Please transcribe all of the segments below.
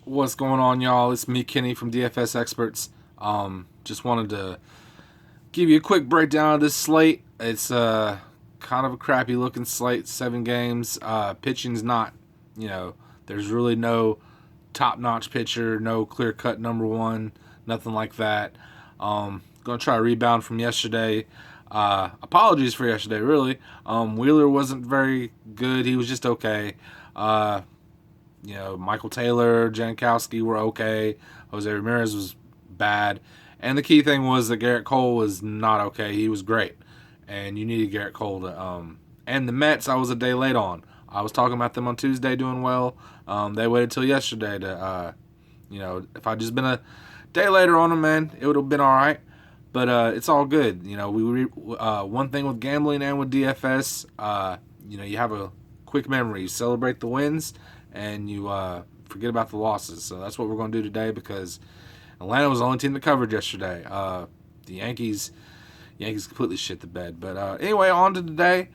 What's going on, y'all? It's me, Kenny from DFS Experts. Just wanted to give you a quick breakdown of this slate. It's kind of a crappy looking slate, 7 games. Pitching's not, there's really no top notch pitcher, no clear cut number one, nothing like that. Gonna try to rebound from yesterday. Apologies for yesterday, really. Wheeler wasn't very good. He was just okay. Michael Taylor, Jankowski were okay. Jose Ramirez was bad. And the key thing was that Garrett Cole was not okay. He was great. And you needed Garrett Cole to. And the Mets, I was a day late on. I was talking about them on Tuesday doing well. They waited till yesterday to, if I'd just been a day later on them, man, it would have been all right. But it's all good. One thing with gambling and with DFS, you have a quick memory. You celebrate the wins and you forget about the losses. So that's what we're going to do today because Atlanta was the only team that covered yesterday. The Yankees completely shit the bed. But anyway, on to today.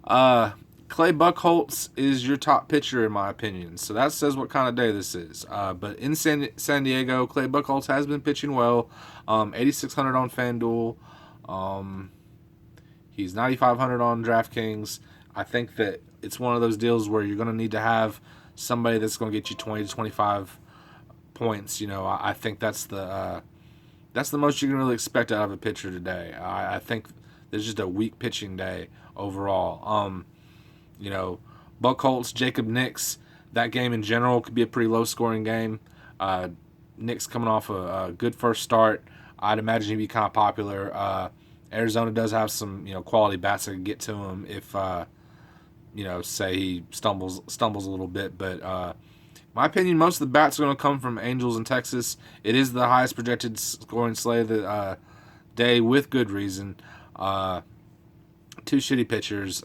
Clay Buchholz is your top pitcher in my opinion. So that says what kind of day this is. But in San Diego, Clay Buchholz has been pitching well. 8,600 on FanDuel. He's 9,500 on DraftKings. I think that it's one of those deals where you're going to need to have somebody that's going to get you 20 to 25 points. I think that's the most you can really expect out of a pitcher today. I think there's just a weak pitching day overall. Buchholz, Jacob Nix, that game in general could be a pretty low-scoring game. Nix coming off a good first start. I'd imagine he'd be kind of popular. Arizona does have some, quality bats that can get to him if, say he stumbles a little bit. But my opinion, most of the bats are going to come from Angels in Texas. It is the highest projected scoring slate of the day with good reason. Two shitty pitchers.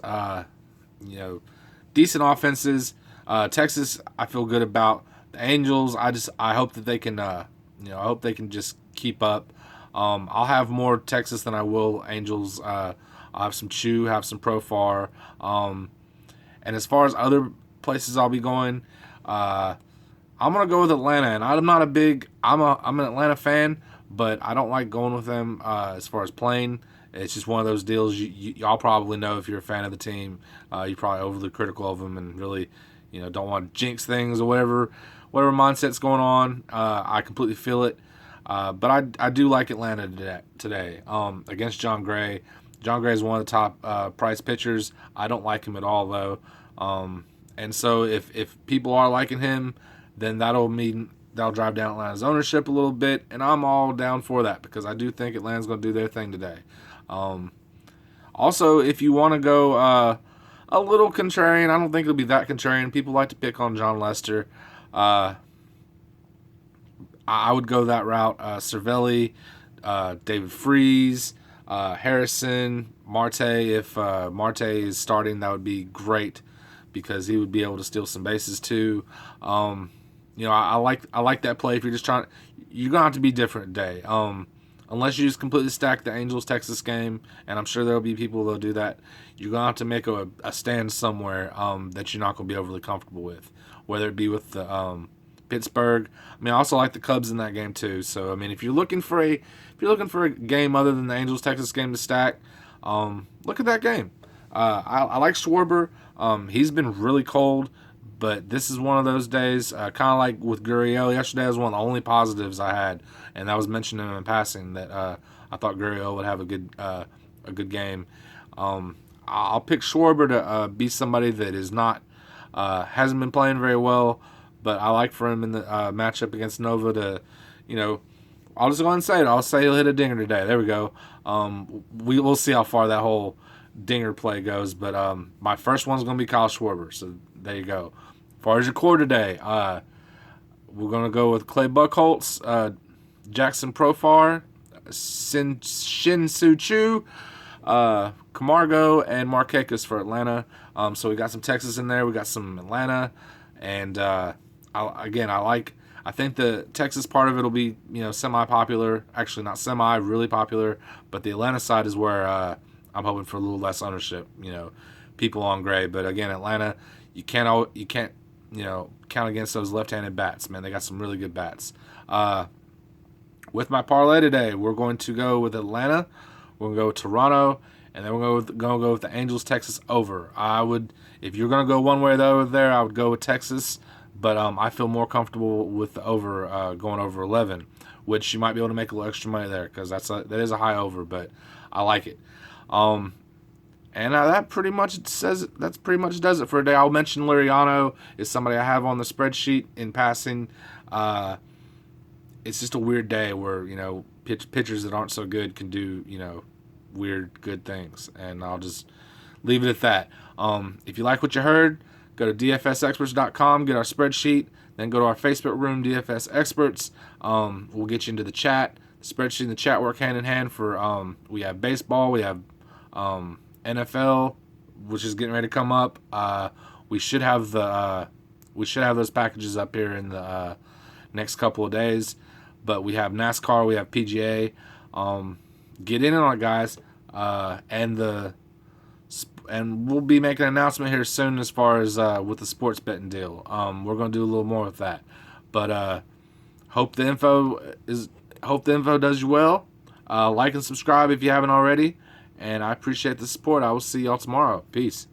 Decent offenses. Texas, I feel good about. The Angels, I hope that they can, I hope they can just keep up. I'll have more Texas than I will Angels. I'll have some Chu, have some Profar. And as far as other places I'll be going, I'm gonna go with Atlanta. And I'm an Atlanta fan, but I don't like going with them as far as playing. It's just one of those deals y'all probably know if you're a fan of the team. You're probably overly critical of them and really, don't want to jinx things or whatever mindset's going on. I completely feel it. But I do like Atlanta today against John Gray. John Gray is one of the top price pitchers. I don't like him at all, though. And so if people are liking him, then that'll drive down Atlanta's ownership a little bit. And I'm all down for that because I do think Atlanta's going to do their thing today. Also, if you want to go a little contrarian, I don't think it'll be that contrarian. People like to pick on John Lester. I would go that route. Cervelli, David Freese, Harrison, Marte. If Marte is starting, that would be great because he would be able to steal some bases too. I like that play. If you're just you're gonna have to be different today. Unless you just completely stack the Angels-Texas game, and I'm sure there'll be people that'll do that, you're going to have to make a stand somewhere that you're not going to be overly comfortable with, whether it be with the Pittsburgh. I also like the Cubs in that game too. So, if you're looking for a game other than the Angels-Texas game to stack, look at that game. I like Schwarber. He's been really cold, but this is one of those days, kind of like with Gurriel. Yesterday was one of the only positives I had, and that was mentioned in passing that I thought Gurriel would have a good game. I'll pick Schwarber to be somebody that is not hasn't been playing very well, but I like for him in the matchup against Nova to, I'll just go ahead and say it. I'll say he'll hit a dinger today. There we go. We'll see how far that whole dinger play goes, but my first one's going to be Kyle Schwarber, so there you go. As far as your core today, we're going to go with Clay Buchholz, Jackson Profar, Shin Soo Chu, Camargo, and Markakis for Atlanta. So we got some Texas in there. We got some Atlanta. And I think the Texas part of it will be, semi-popular. Actually, not semi, really popular. But the Atlanta side is where I'm hoping for a little less ownership. People on Gray. But again, Atlanta, you can't count against those left-handed bats. Man, they got some really good bats. With my parlay today, we're going to go with Atlanta. We're going to go with Toronto. And then we're going to go with the Angels Texas over. If you're going to go one way or the other there, I would go with Texas. But I feel more comfortable with the over, going over 11, which you might be able to make a little extra money there because that is a high over, but I like it. And that pretty much does it for today. I'll mention Liriano is somebody I have on the spreadsheet in passing. It's just a weird day where pitchers that aren't so good can do weird good things, and I'll just leave it at that. If you like what you heard, go to dfsexperts.com, get our spreadsheet, then go to our Facebook room, DFS Experts. We'll get you into the chat. The spreadsheet and the chat work hand in hand for we have baseball, we have NFL, which is getting ready to come up. We should have those packages up here in the next couple of days. But we have NASCAR, we have PGA. Get in on it, guys. And we'll be making an announcement here soon as far as with the sports betting deal. We're going to do a little more with that. But hope the info does you well. Like and subscribe if you haven't already. And I appreciate the support. I will see y'all tomorrow. Peace.